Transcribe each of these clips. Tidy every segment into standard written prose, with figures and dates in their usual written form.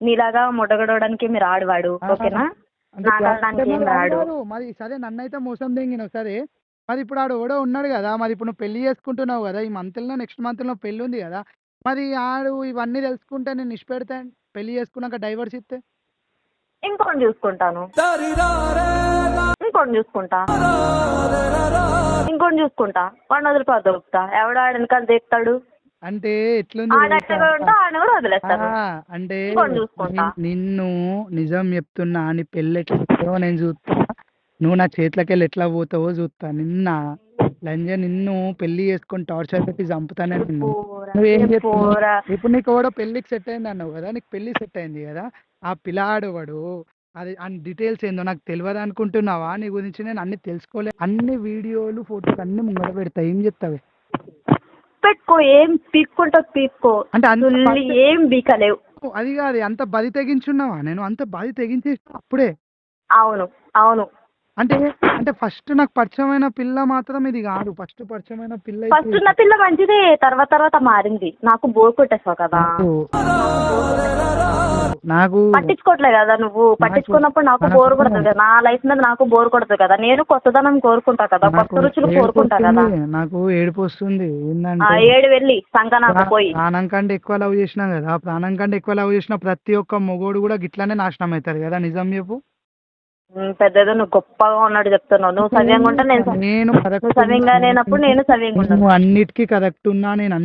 నీలాగా ముడగడడానికి మీరు ఆడవాడు, ఓకేనా? అంటే నాకు ఆడడానికి ఏం రాడు. మరి సరే నన్నైతే మోసం తెంగినావు సరే. మరి ఇప్పుడు ఆడు ఎవడో ఉన్నాడు కదా, మరి ఇప్పుడు నువ్వు పెళ్లి చేసుకుంటున్నావు కదా, ఈ మంత్లో నెక్స్ట్ మంత్లో పెళ్లి ఉంది కదా, మరి ఆడు ఇవన్నీ తెలుసుకుంటే నేను ఇష్టపెడతా పెళ్లి చేసుకున్నాక డైవర్స్ ఇస్తే? ఇంకోటి చూసుకుంటాను, ఇంకోటి చూసుకుంటా, ఇంకోటి చూసుకుంటా. వాడిని వదిలిపోతా దొరుకుతా. ఎవడు ఆడ వెనకాల దేక్తాడు? అంటే ఎట్లుంది ఆడట్టగా ఉంటే ఆడని కూడా వదిలేస్తాను. అంటే ఇంకోటి చూసుకుంటా. నిన్ను నిజం చెప్తున్నా, నీ పెళ్ళి ఎట్లా నేను చూస్తా, నువ్వు నా చేతిలోకి వెళ్ళి ఎట్లా పోతావో చూస్తా. నిన్ను పెళ్లి చేసుకొని టార్చర్ పెట్టి చంపుతానే నిన్ను. నువ్వేం చెప్తావు? ఇప్పుడు నీకు ఎవడో పెళ్లికి సెట్ అయింది అన్నావు కదా, నీకు పెళ్లి సెట్ అయింది కదా, ఆ పిల్లాడు వాడు అది అన్ని డీటెయిల్స్ ఏందో నాకు తెలియదు అనుకుంటున్నావా? నీ గురించి నేను అన్ని తెలుసుకోలే, అన్ని వీడియోలు ఫోటోలు అన్ని ముంగడ పెడతా. ఏం చెప్తావే? పెట్టుకో, ఏం పీక్కుంటావు పీక్కో. అంటే ఏం బీకలేవు. అది కాదు, అంత బది తెగించున్నావా? నేను అంత బది తెగించేసి అప్పుడే. అవును అవును. అంటే అంటే ఫస్ట్ నాకు పరిచయమైన పిల్ల మాత్రం ఇది కాదు. ఫస్ట్ పరిచయమైన పిల్ల ఫస్ట్ ఉన్న పిల్ల మంచిదే, తర్వాత తర్వాత మారింది. నాకు బోర్ కొట్టేసావు కదా. నాకు పట్టించుకోవట్లే కదా నువ్వు. పట్టించుకున్నప్పుడు నాకు బోర్ కొడుతుంది కదా. నా లైఫ్ మీద నాకు బోర్ కొడుతుంది కదా. నేను కొత్తదనం కోరుకుంటా కదా, కొత్త రుచులు కోరుకుంటా కదా. నాకు ఏడుపు వస్తుంది. ఏడు వెళ్ళి సంక నాకు పోయి. ప్రాణం కంటే ఎక్కువ లవ్ చేసినా కదా, ప్రాణం కంటే ఎక్కువ లవ్ చేసిన ప్రతి ఒక్క మొగోడు కూడా గిట్లానే నాశనం అవుతారు కదా. నిజం చెప్పు. పెద్దదో నువ్వు గొప్పగా ఉన్నాడు చెప్తున్నావు. నువ్వు సవ్యంగా ఉంటే నేను సవ్యంగా లేనప్పుడు నేను సవ్యంగా ఉన్నాను. అన్నిటికీ కరెక్ట్ ఉన్నా. నేను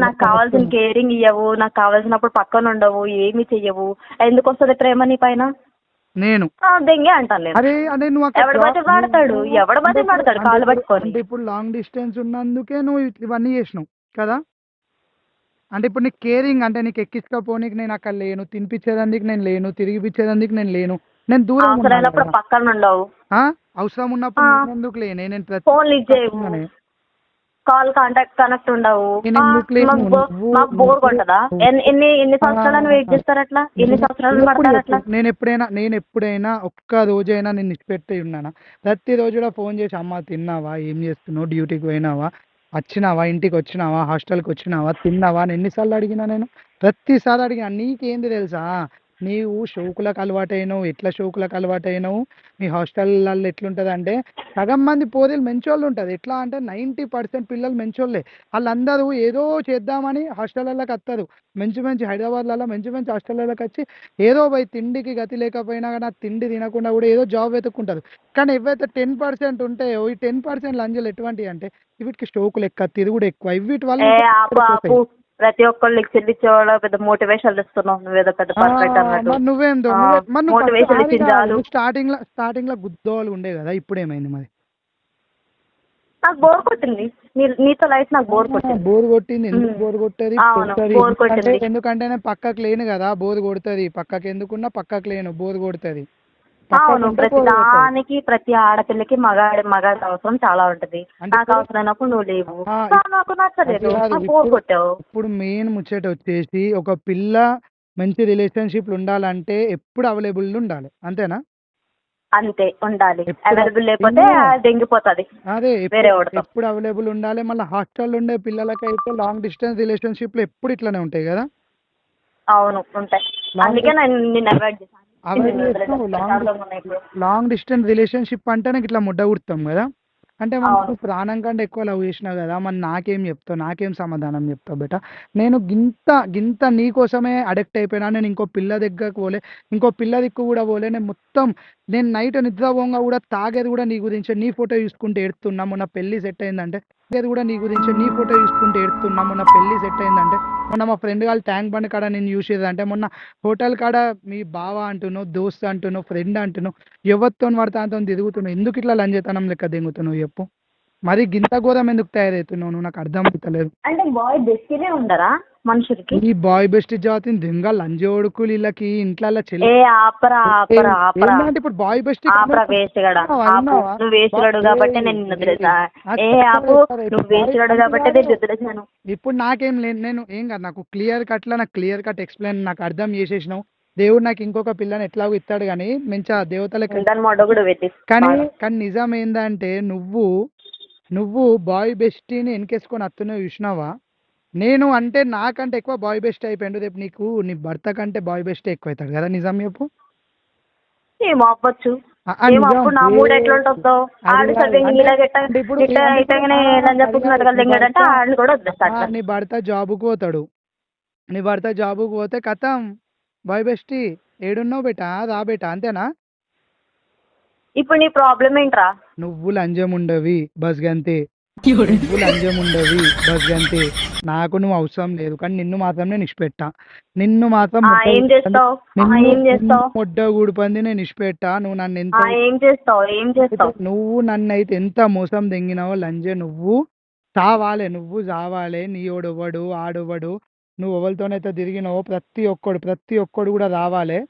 నాకు కావాల్సిన కేరింగ్ ఇవ్వవు, నాకు కావాల్సినప్పుడు పక్కన ఉండవు, ఏమి చెయ్యవు. ఎందుకు వస్తుంది ప్రేమ నీ పైన? నేను దెంగే అంటాను నేను. ఎవడు బతి పడతాడు, ఎవడు బతి పడతాడు కాళ్ళు పట్టుకొని. ఇప్పుడు లాంగ్ డిస్టెన్స్ ఉన్నందుకే నువ్వు ఇవన్నీ చేసినావు కదా. అంటే ఇప్పుడు నీకు కేరింగ్ అంటే నీకు ఎక్కించకపోనీకి నేను అక్కడ లేను, తినిపించేదందుకు నేను లేను, తిరిగిపించేదందుకు నేను లేను, నేను దూరం అవసరమైనప్పుడు పక్కన ఉండవు, అవసరం ఉన్నప్పుడు ఎందుకు లేనే, నేను ఫోన్ లిఫ్ట్ చేయవు, కాల్ కనెక్ట్ ఉండవు. మాకు బోర్ కొట్టదా? ఎన్ని సంవత్సరాలను వెయిట్ చేస్తారు అట్లా? ఎన్ని సంవత్సరాలు పడతారు అట్లా? నేను ఎప్పుడైనా ఒక్క రోజైనా నేను ఇచ్చిపెట్టి ఉన్నానా? ప్రతిరోజు కూడా ఫోన్ చేసి అమ్మ తిన్నావా, ఏం చేస్తున్నావు, డ్యూటీకి పోయినావా, వచ్చినావా, ఇంటికి వచ్చినావా, హాస్టల్కి వచ్చినావా, తిన్నావా అని ఎన్నిసార్లు అడిగినా? నేను ప్రతిసారి అడిగినా. నీకేంది తెలుసా, నీవు షోకులకు అలవాటైనావు. ఎట్లా షోకులకు అలవాటైనావు? మీ హాస్టల్లో ఎట్లుంటుంది అంటే సగం మంది పోరీలు మంచోళ్ళు ఉంటుంది. ఎట్లా అంటే 90% పిల్లలు మంచోళ్ళే. వాళ్ళందరూ ఏదో చేద్దామని హాస్టళ్ళకి వస్తారు. మంచి హైదరాబాద్లలో మంచి హాస్టళ్ళకి వచ్చి ఏదో పోయి తిండికి గతి లేకపోయినా కానీ తిండి తినకుండా కూడా ఏదో జాబ్ వెతుక్కుంటారు. కానీ ఎవరైతే 10% ఉంటాయో ఈ 10% లంజలు ఎటువంటివి అంటే వీటికి స్టోకులు ఎక్కువ, తిరుగుడు ఎక్కువ, వీటి వల్ల ప్రతి ఒక్కళ్ళు చెల్లించేవాళ్ళు పెద్ద మోటివేషన్ ఇస్తున్నావు. నువ్వేదో పెద్ద పర్ఫెక్ట్ అన్నట్టు. నువ్వేందో మోటివేషన్ ఇచ్చింది స్టార్టింగ్ లో గుద్దోలు ఉండే కదా, ఇప్పుడు ఏమైంది మరి? నాకు బోర్ కొట్టింది నీతో లైఫ్. నాకు బోర్ కొట్టింది. ఎందుకు బోర్ కొట్టేది? ఎందుకంటే నేను పక్కకు లేను కదా, బోర్ కొడుతుంది. పక్కకి ఎందుకున్నా పక్కకు లేను, బోర్ కొడుతుంది. అవును, ప్రతి దానికి ప్రతి ఆడపిల్లకి మగాడి అవసరం చాలా ఉంటది. నాకు అవసరమైనప్పుడు నువ్వు లేవు, నాకు నచ్చలేదు, బోర్ కొట్టావు. ఇప్పుడు మెయిన్ ముచ్చట వచ్చేసి ఒక పిల్ల మంచి రిలేషన్షిప్ ఉండాలంటే ఎప్పుడు అవైలబుల్ ఉండాలి, అంతేనా? అంతే ఉండాలి. అవైలబుల్ లేకపోతే దెంగిపోతుంది. అదే ఎప్పుడు అవైలబుల్ ఉండాలి. మళ్ళీ హాస్టల్ ఉండే పిల్లలకైతే లాంగ్ డిస్టెన్స్ రిలేషన్షిప్ లో ఎప్పుడు ఇట్లానే ఉంటాయి కదా. అవును ఉంటాయి. అందుకే నేను అవాయిడ్ చేశాను. లాంగ్ డిస్టెన్స్ రిలేషన్షిప్ అంటే నాకు ఇట్లా ముడ్డ కుడతాం కదా. అంటే మనం ప్రాణం కంటే ఎక్కువ లవ్ చేసినావు కదా, మరి నాకేం చెప్తావు, నాకేం సమాధానం చెప్తావు బేట? నేను గింత నీ కోసమే అడిక్ట్ అయిపోయినా. నేను ఇంకో పిల్ల దగ్గరకు పోలే, ఇంకో పిల్ల దిక్కు కూడా పోలే. నేను నైట్ నిద్రపోగా కూడా తాగేది కూడా నీ గురించి, నీ ఫోటో చూసుకుంటే ఏడుతున్నా. మొన్న పెళ్లి సెట్ అయిందంటే కూడా నీ గురించి, నీ ఫోటో చూసుకుంటే ఏడుతున్నా. మొన్న పెళ్లి సెట్ అయిందంటే మొన్న మా ఫ్రెండ్ వాళ్ళు ట్యాంక్ బండ్ కాడ నేను చూసేదంటే, మొన్న హోటల్ కాడ మీ బావ అంటున్నావు, దోస్త్ అంటున్నావు, ఫ్రెండ్ అంటున్నావు, ఎవరితో పడితే అంత తిరుగుతున్నావు. ఎందుకు ఇట్లా లంజతనం లెక్క దిగుతున్నావు చెప్పు? మరి గింత ఘోరం ఎందుకు తయారవుతున్నావు నువ్వు? నాకు అర్థం అవుతలేదు. అంటే బాయ్ బెస్ట్నే ఉండరా మనుషులకి? ఈ బాయ్ బెస్ట్ జాతి దింగ లంజోడుకులు వీళ్ళకి ఇంట్లో ఇప్పుడు బాయ్ బెస్ట్ నువ్వు వేసుగాడు కాబట్టి నేను నువ్వు వేసుగాడు కాబట్టి ఇప్పుడు నాకేం లేదు. నేను ఏం కాదు, నాకు క్లియర్ కట్ ఎక్స్ప్లెయిన్ నాకు అర్థం చేసేసినావు. దేవుడు నాకు ఇంకొక పిల్లని ఎట్లాగో ఇస్తాడు కానీ మంచిగా దేవతలకి. కానీ నిజం ఏందంటే నువ్వు బాయ్ బెస్టీని వెనకేసుకొని అత్తునే చూసినావా? నేను అంటే నాకంటే ఎక్కువ బాయ్ బెస్ట్ అయిపోయిండు. రేపు నీకు నీ భర్త కంటే బాయ్ బెస్ట్ ఎక్కువ అవుతాడు కదా, నిజం చెప్పు. ఏమో అవ్వచ్చు. ఏమో నిజం. అప్పుడు నా మూడ్ ఎట్లా ఉంటుందో. ఆడు సరిగ్గా ఇట్టగానే లంజపుకున్నట్టు కదా లింగడంటే ఆడిని కూడా వదిలేస్తాడు. నీ భర్త జాబుకు పోతాడు, నీ భర్త జాబుకు పోతే కథం బాయ్ బెస్టీ ఏడున్నావు బేటా, రా బేటా, అంతేనా? ఇప్పుడు నీ ప్రాబ్లం ఏంట్రా? నువ్వు లంజం ఉండవి బస్ గంతే, నువ్వు లంజం ఉండవి బస్ గంతే. నాకు నువ్వు అవసరం లేదు, కానీ నిన్ను మాత్రం నేను ఇష్టపెట్టా. నిన్ను మాత్రం ఏం చేస్తావు? ఏం చేస్తావు? ముడ్డ ఊడిపోయింది నేను ఇష్టపెట్టా. నువ్వు నన్ను ఎంత ఏం చేస్తావు? ఏం చేస్తావు? నువ్వు నన్ను అయితే ఎంత మోసం దెంగినావో లంజే, నువ్వు చావాలే, నువ్వు చావాలే. నీ ఓడెవ్వడు ఆడెవ్వడు, నువ్వు ఎవరితోనైతే తిరిగినావో ప్రతి ఒక్కడు కూడా రావాలే.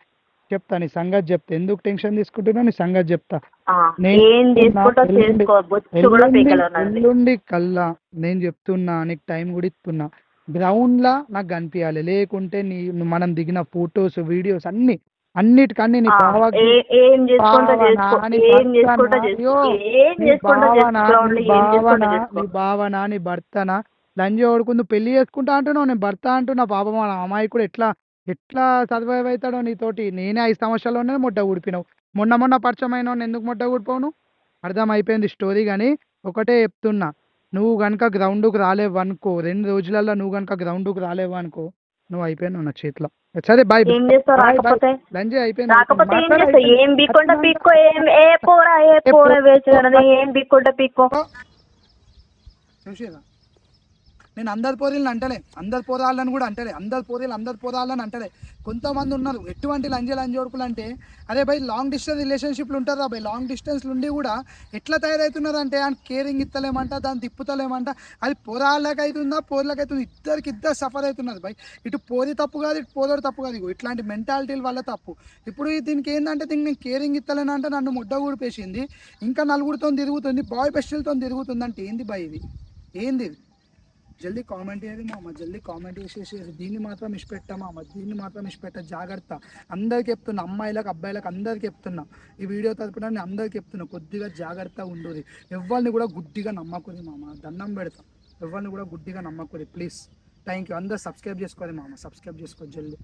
చెప్తా నీ సంగతి చెప్తా, ఎందుకు టెన్షన్ తీసుకుంటున్నావు, నీ సంగతి చెప్తా. ఎల్లుండి కల్లా నేను చెప్తున్నా, నీకు టైం కూడా ఇస్తున్నా. గ్రౌండ్ లా నాకు కనిపించాలి, లేకుంటే నీ మనం దిగిన ఫొటోస్ వీడియోస్ అన్నిటికన్నీ నీ భావన నీ భర్తన లంజ ఓడుకుందు పెళ్లి చేసుకుంటా అంటున్నావు, నేను భర్త అంటున్నా. పాపం మన అమ్మాయి కూడా ఎట్లా సర్వైవ్ అవుతాడో నీతోటి. నేనే 5 సంవత్సరాల్లోనే మొట్ట ఊడిపోయినావు. మొన్న పరిచయం అయినావు, ఎందుకు మొట్ట ఊడిపోను అర్థమైపోయింది స్టోరీ. కానీ ఒకటే చెప్తున్నా, నువ్వు కనుక గ్రౌండ్కి రాలేవనుకో, 2 రోజులలో నువ్వు కనుక గ్రౌండ్కి రాలేవనుకో, నువ్వు అయిపోయినావు నా చేతిలో. సరే బాయ్. లంజ్ అయిపోయింది. చూసేదా, నేను అందరి పోరీలను అంటలే, అందరి పోరాళ్ళని కూడా అంటలే, అందరి పోరాళ్ళని అంటలే. కొంతమంది ఉన్నారు ఎటువంటి లంజోడుకులు అంటే, అరే బై లాంగ్ డిస్టెన్స్ రిలేషన్షిప్లు ఉంటారా బై, లాంగ్ డిస్టెన్స్ నుండి కూడా ఎట్లా తయారవుతున్నారు అంటే, ఆయన కేరింగ్ ఇస్తలేమంట, దాన్ని తిప్పుతలేమంట. అది పోరాళ్ళకి అవుతుందా పోర్లకి అవుతుంది, ఇద్దరు సఫర్ అవుతున్నారు బై. ఇటు పోరి తప్పు కాదు, ఇటు పోదోడు తప్పు కాదు. ఇట్లాంటి మెంటాలిటీల వల్ల తప్పు. ఇప్పుడు దీనికి ఏంటంటే, దీనికి నేను కేరింగ్ ఇస్తలేనంటే నన్ను ముడ్డ ఊడిపేసింది, ఇంకా నలుగురితో తిరుగుతుంది, బాయ్ బెస్టులతో తిరుగుతుంది. అంటే ఏంది బై ఇది, ఏంది ఇది? జల్దీ కామెంట్ చేయాలి మామ, జల్దీ కామెంట్ చేసేసి దీన్ని మాత్రం ఇష్టపెట్టా మామ, దీన్ని మాత్రం ఇష్టపెట్ట. జాగ్రత్త, అందరికి చెప్తున్నా, అమ్మాయిలకు అబ్బాయిలకు అందరికి చెప్తున్నా, ఈ వీడియో తరపున నేను అందరికి చెప్తున్నా, కొద్దిగా జాగ్రత్తగా ఉండదు. ఎవరిని కూడా గుడ్డిగా నమ్మకూడదు మామ, దండం పెడతాం. ఎవరిని కూడా గుడ్డిగా నమ్మకూడదు ప్లీజ్. Thank you. అందరు సబ్స్క్రైబ్ చేసుకోవాలి మామ, సబ్స్క్రైబ్ చేసుకో జల్దీ.